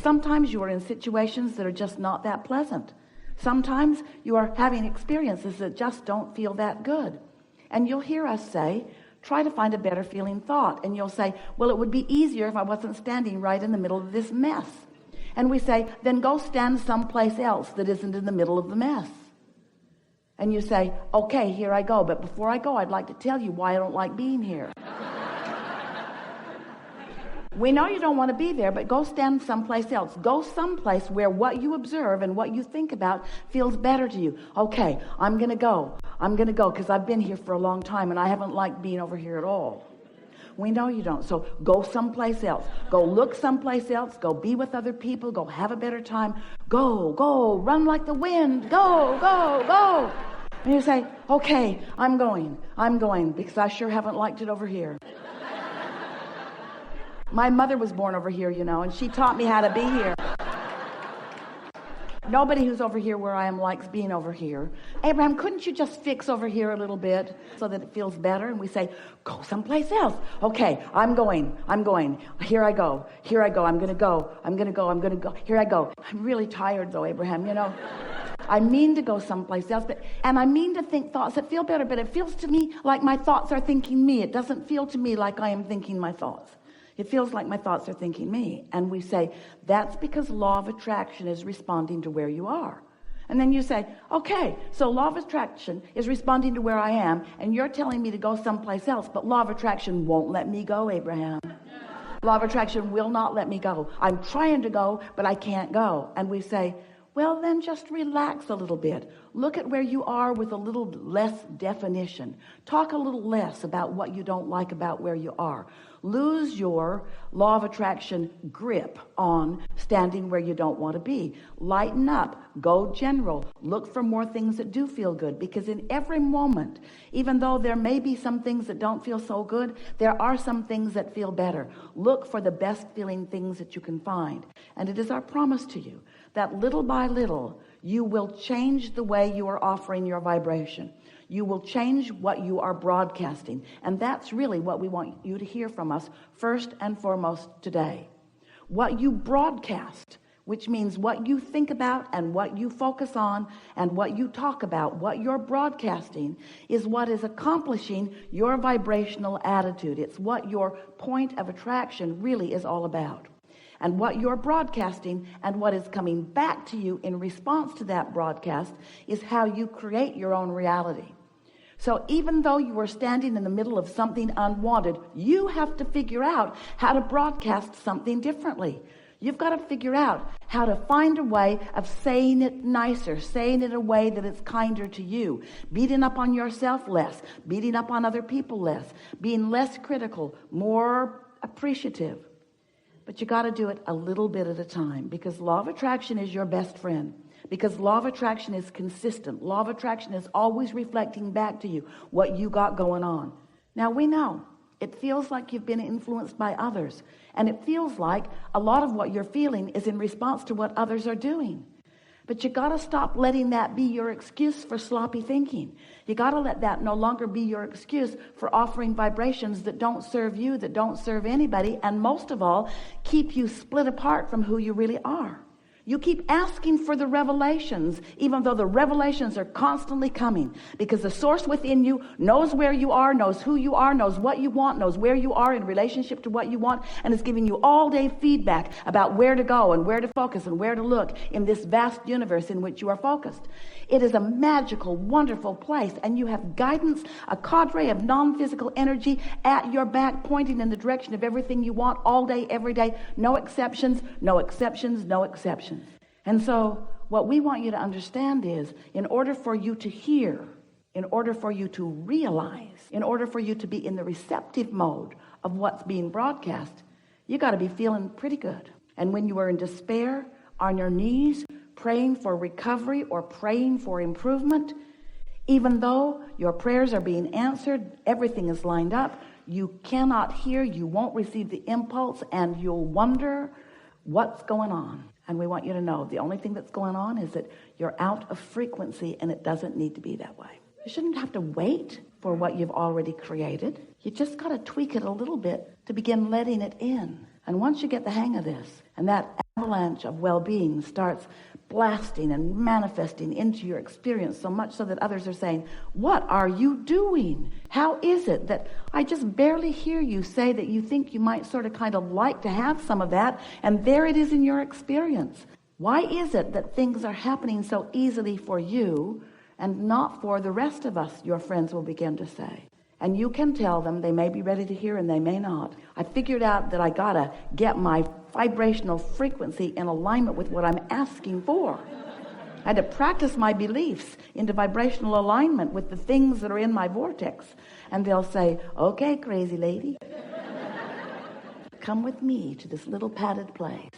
Sometimes you are in situations that are just not that pleasant. Sometimes you are having experiences that just don't feel that good. And you'll hear us say, try to find a better feeling thought. And you'll say, well, it would be easier if I wasn't standing right in the middle of this mess. And we say, then go stand someplace else that isn't in the middle of the mess. And you say, okay, here I go. But before I go, I'd like to tell you why I don't like being here. We know you don't want to be there, but go stand someplace else. Go someplace where what you observe and what you think about feels better to you. Okay, I'm going to go. I'm going to go because I've been here for a long time and I haven't liked being over here at all. We know you don't. So go someplace else. Go look someplace else. Go be with other people. Go have a better time. Go, run like the wind. Go. And you say, okay, I'm going because I sure haven't liked it over here. My mother was born over here, and she taught me how to be here. Nobody who's over here where I am likes being over here. Abraham, couldn't you just fix over here a little bit so that it feels better? And we say, go someplace else. Okay, I'm going. Here I go. I'm going to go. Here I go. I'm really tired though, Abraham, I mean to go someplace else, and I mean to think thoughts that feel better, but it feels to me like my thoughts are thinking me. It doesn't feel to me like I am thinking my thoughts. It feels like my thoughts are thinking me. And we say, that's because law of attraction is responding to where you are. And then you say, okay, so law of attraction is responding to where I am, and you're telling me to go someplace else, but law of attraction won't let me go, Abraham. Law of attraction will not let me go. I'm trying to go, but I can't go. And we say, well, then just relax a little bit. Look at where you are with a little less definition. Talk a little less about what you don't like about where you are. Lose your law of attraction grip on standing where you don't want to be. Lighten up. Go general. Look for more things that do feel good, because in every moment, even though there may be some things that don't feel so good, there are some things that feel better. Look for the best feeling things that you can find. And it is our promise to you that little by little, you will change the way you are offering your vibration. You will change what you are broadcasting. And that's really what we want you to hear from us first and foremost today. What you broadcast, which means what you think about and what you focus on and what you talk about, what you're broadcasting, is what is accomplishing your vibrational attitude. It's what your point of attraction really is all about. And what you're broadcasting and what is coming back to you in response to that broadcast is how you create your own reality. So even though you are standing in the middle of something unwanted, you have to figure out how to broadcast something differently. You've got to figure out how to find a way of saying it nicer, saying it in a way that it's kinder to you, beating up on yourself less, beating up on other people less, being less critical, more appreciative. But you got to do it a little bit at a time, because law of attraction is your best friend. Because law of attraction is consistent. Law of attraction is always reflecting back to you what you got going on. Now we know it feels like you've been influenced by others. And it feels like a lot of what you're feeling is in response to what others are doing. But you got to stop letting that be your excuse for sloppy thinking. You got to let that no longer be your excuse for offering vibrations that don't serve you, that don't serve anybody, and most of all, keep you split apart from who you really are. You keep asking for the revelations, even though the revelations are constantly coming, because the source within you knows where you are, knows who you are, knows what you want, knows where you are in relationship to what you want, and is giving you all day feedback about where to go and where to focus and where to look in this vast universe in which you are focused. It is a magical, wonderful place, and you have guidance, a cadre of non-physical energy at your back, pointing in the direction of everything you want all day, every day. No exceptions, no exceptions, no exceptions. And so what we want you to understand is, in order for you to hear, in order for you to realize, in order for you to be in the receptive mode of what's being broadcast, you got to be feeling pretty good. And when you are in despair, on your knees, praying for recovery or praying for improvement, even though your prayers are being answered, everything is lined up, you cannot hear, you won't receive the impulse, and you'll wonder what's going on. And we want you to know the only thing that's going on is that you're out of frequency, and it doesn't need to be that way. You shouldn't have to wait for what you've already created. You just got to tweak it a little bit to begin letting it in. And once you get the hang of this, and that avalanche of well-being starts blasting and manifesting into your experience, so much so that others are saying, what are you doing? How is it that I just barely hear you say that you think you might sort of kind of like to have some of that, and there it is in your experience? Why is it that things are happening so easily for you and not for the rest of us, your friends will begin to say. And you can tell them, they may be ready to hear and they may not. I figured out that I gotta get my vibrational frequency in alignment with what I'm asking for. I had to practice my beliefs into vibrational alignment with the things that are in my vortex. And they'll say, okay, crazy lady, come with me to this little padded place.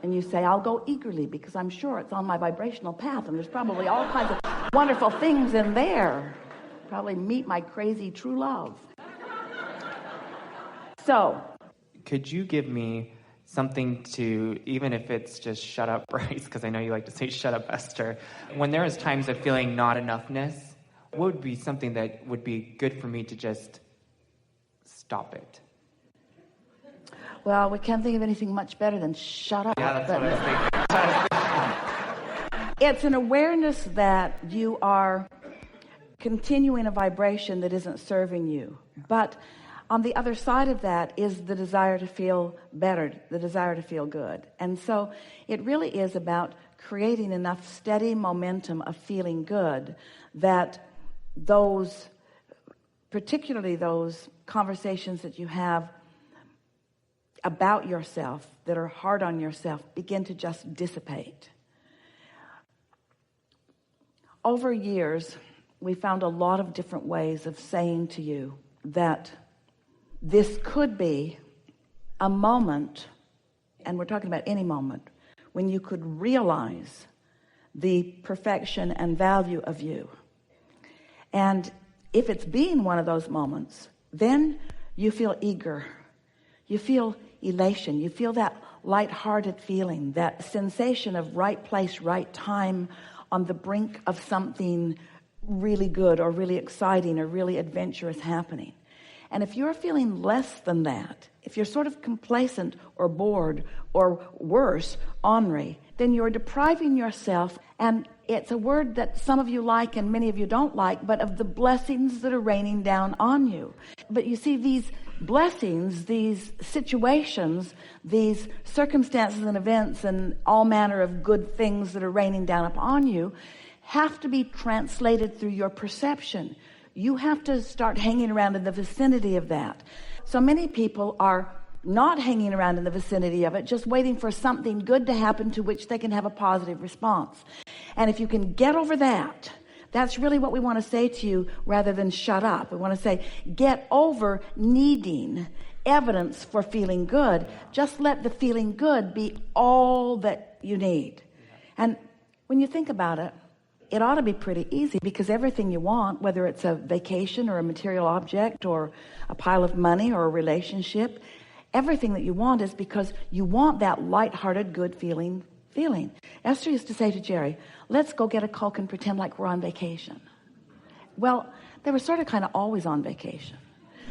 And you say, I'll go eagerly because I'm sure it's on my vibrational path and there's probably all kinds of wonderful things in there. Probably meet my crazy true love. So, could you give me something to, even if it's just shut up, Bryce, because I know you like to say shut up, Esther. When there is times of feeling not enoughness, what would be something that would be good for me to just stop it? Well, we can't think of anything much better than shut up. Yeah, that's what I was thinking. It's an awareness that you are continuing a vibration that isn't serving you. But on the other side of that is the desire to feel better, the desire to feel good. And so it really is about creating enough steady momentum of feeling good that those, particularly those conversations that you have about yourself that are hard on yourself, begin to just dissipate. Over years, we found a lot of different ways of saying to you that this could be a moment, and we're talking about any moment, when you could realize the perfection and value of you. And if it's been one of those moments, then you feel eager. You feel elation. You feel that lighthearted feeling, that sensation of right place, right time, on the brink of something really good or really exciting or really adventurous happening. And if you're feeling less than that, if you're sort of complacent or bored or worse, ornery, then you're depriving yourself, and it's a word that some of you like and many of you don't like, but of the blessings that are raining down on you. But you see, these blessings, these situations, these circumstances and events and all manner of good things that are raining down upon you have to be translated through your perception. You have to start hanging around in the vicinity of that. So many people are not hanging around in the vicinity of it, just waiting for something good to happen to which they can have a positive response. And if you can get over that, that's really what we want to say to you rather than shut up. We want to say, get over needing evidence for feeling good. Just let the feeling good be all that you need. And when you think about it, it ought to be pretty easy, because everything you want, whether it's a vacation or a material object or a pile of money or a relationship, everything that you want is because you want that lighthearted, good feeling. Esther used to say to Jerry, let's go get a Coke and pretend like we're on vacation. Well, they were sort of kind of always on vacation.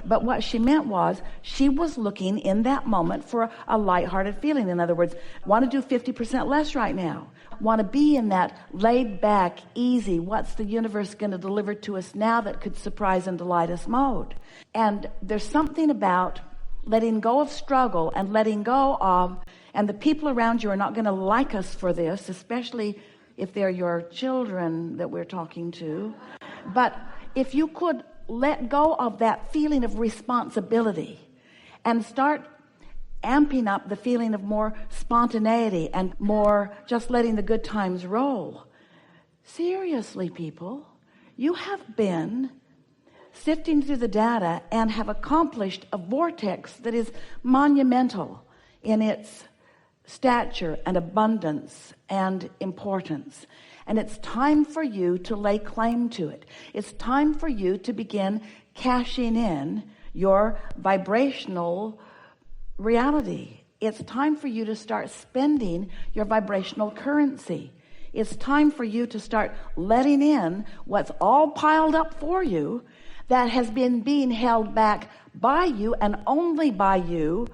But what she meant was she was looking in that moment for a lighthearted feeling. In other words, want to do 50% less right now. Want to be in that laid back, easy, what's the universe going to deliver to us now that could surprise and delight us mode. And there's something about letting go of struggle and letting go of, and the people around you are not going to like us for this, especially if they're your children that we're talking to. But if you could let go of that feeling of responsibility and start amping up the feeling of more spontaneity and more just letting the good times roll. Seriously, people, you have been sifting through the data and have accomplished a vortex that is monumental in its stature and abundance and importance. And it's time for you to lay claim to it. It's time for you to begin cashing in your vibrational reality. It's time for you to start spending your vibrational currency. It's time for you to start letting in what's all piled up for you that has been being held back by you and only by you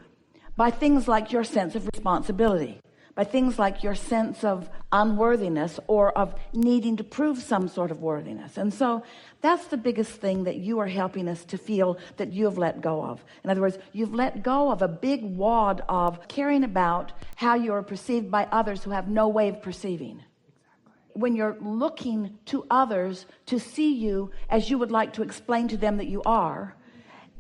by things like your sense of responsibility, by things like your sense of unworthiness or of needing to prove some sort of worthiness. And so that's the biggest thing that you are helping us to feel that you have let go of. In other words, you've let go of a big wad of caring about how you are perceived by others who have no way of perceiving. When you're looking to others to see you as you would like to explain to them that you are,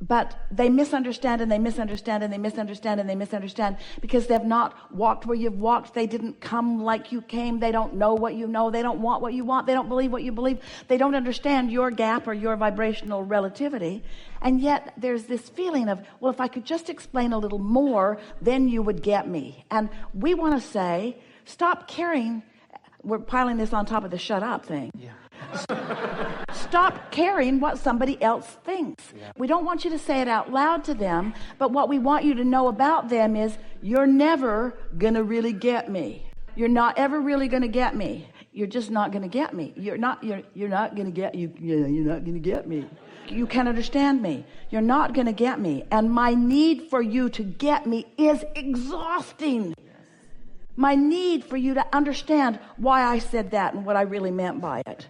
but they misunderstand and they misunderstand and they misunderstand and they misunderstand because they've not walked where you've walked. They didn't come like you came. They don't know what you know. They don't want what you want. They don't believe what you believe. They don't understand your gap or your vibrational relativity. And yet there's this feeling of, well, if I could just explain a little more, then you would get me. And we want to say, stop caring. We're piling this on top of the shut up thing. Yeah. Stop caring what somebody else thinks. Yeah. We don't want you to say it out loud to them, but what we want you to know about them is you're never gonna really get me. You're not ever really gonna get me. You're just not gonna get me. You're not gonna get you. Yeah, you're not gonna get me. You can't understand me. You're not gonna get me. And my need for you to get me is exhausting. My need for you to understand why I said that and what I really meant by it.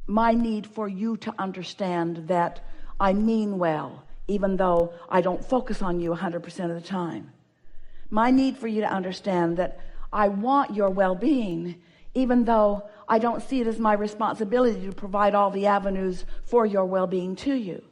My need for you to understand that I mean well, even though I don't focus on you 100% of the time. My need for you to understand that I want your well-being, even though I don't see it as my responsibility to provide all the avenues for your well-being to you.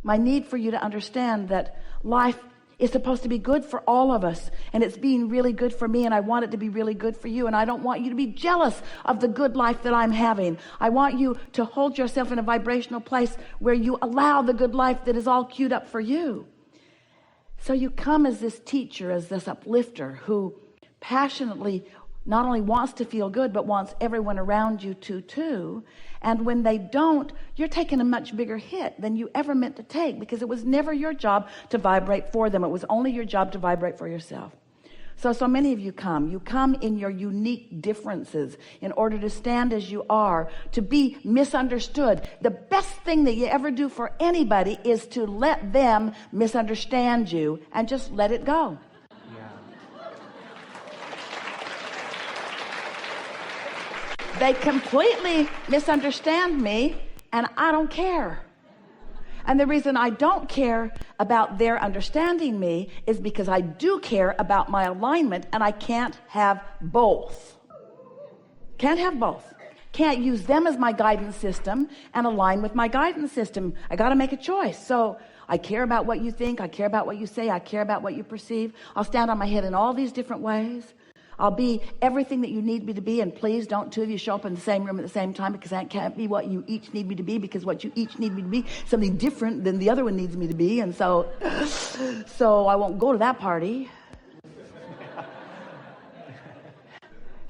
My need for you to understand that life is supposed to be good for all of us, and it's being really good for me, and I want it to be really good for you, and I don't want you to be jealous of the good life that I'm having. I want you to hold yourself in a vibrational place where you allow the good life that is all queued up for you. So you come as this teacher, as this uplifter who passionately not only wants to feel good, but wants everyone around you to too. And when they don't, you're taking a much bigger hit than you ever meant to take, because it was never your job to vibrate for them. It was only your job to vibrate for yourself. So many of you come in your unique differences in order to stand as you are, to be misunderstood. The best thing that you ever do for anybody is to let them misunderstand you and just let it go. They completely misunderstand me, and I don't care. And the reason I don't care about their understanding me is because I do care about my alignment, and I can't have both. Can't have both. Can't use them as my guidance system and align with my guidance system. I got to make a choice. So I care about what you think. I care about what you say. I care about what you perceive. I'll stand on my head in all these different ways. I'll be everything that you need me to be, and please don't two of you show up in the same room at the same time, because that can't be what you each need me to be, because what you each need me to be is something different than the other one needs me to be. And so I won't go to that party.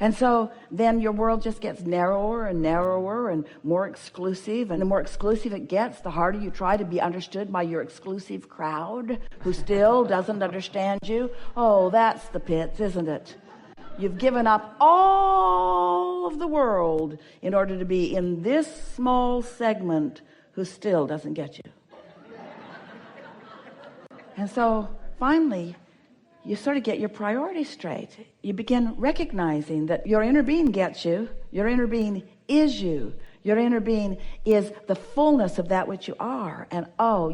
And so then your world just gets narrower and narrower and more exclusive. And the more exclusive it gets, the harder you try to be understood by your exclusive crowd who still doesn't understand you. Oh, that's the pits, isn't it? You've given up all of the world in order to be in this small segment who still doesn't get you. And so finally, you sort of get your priorities straight. You begin recognizing that your inner being gets you. Your inner being is you. Your inner being is the fullness of that which you are. And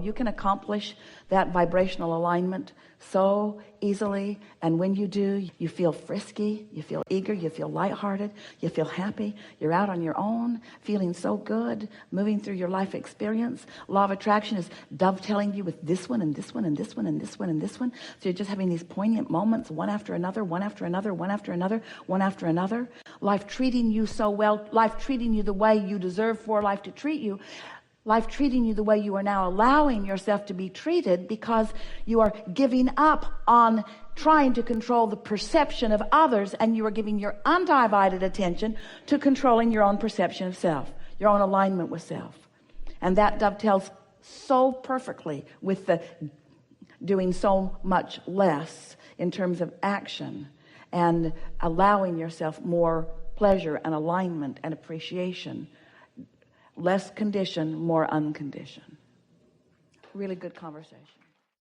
you can accomplish that vibrational alignment so easily. And when you do, you feel frisky, you feel eager, you feel lighthearted, you feel happy. You're out on your own, feeling so good, moving through your life experience. Law of attraction is dovetailing you with this one and this one and this one and this one and this one. So you're just having these poignant moments, one after another, one after another, one after another, one after another. Life treating you so well, life treating you the way you deserve for life to treat you. Life treating you the way you are now allowing yourself to be treated, because you are giving up on trying to control the perception of others, and you are giving your undivided attention to controlling your own perception of self, your own alignment with self. And that dovetails so perfectly with the doing so much less in terms of action and allowing yourself more pleasure and alignment and appreciation. Less condition, more unconditioned. Really good conversation.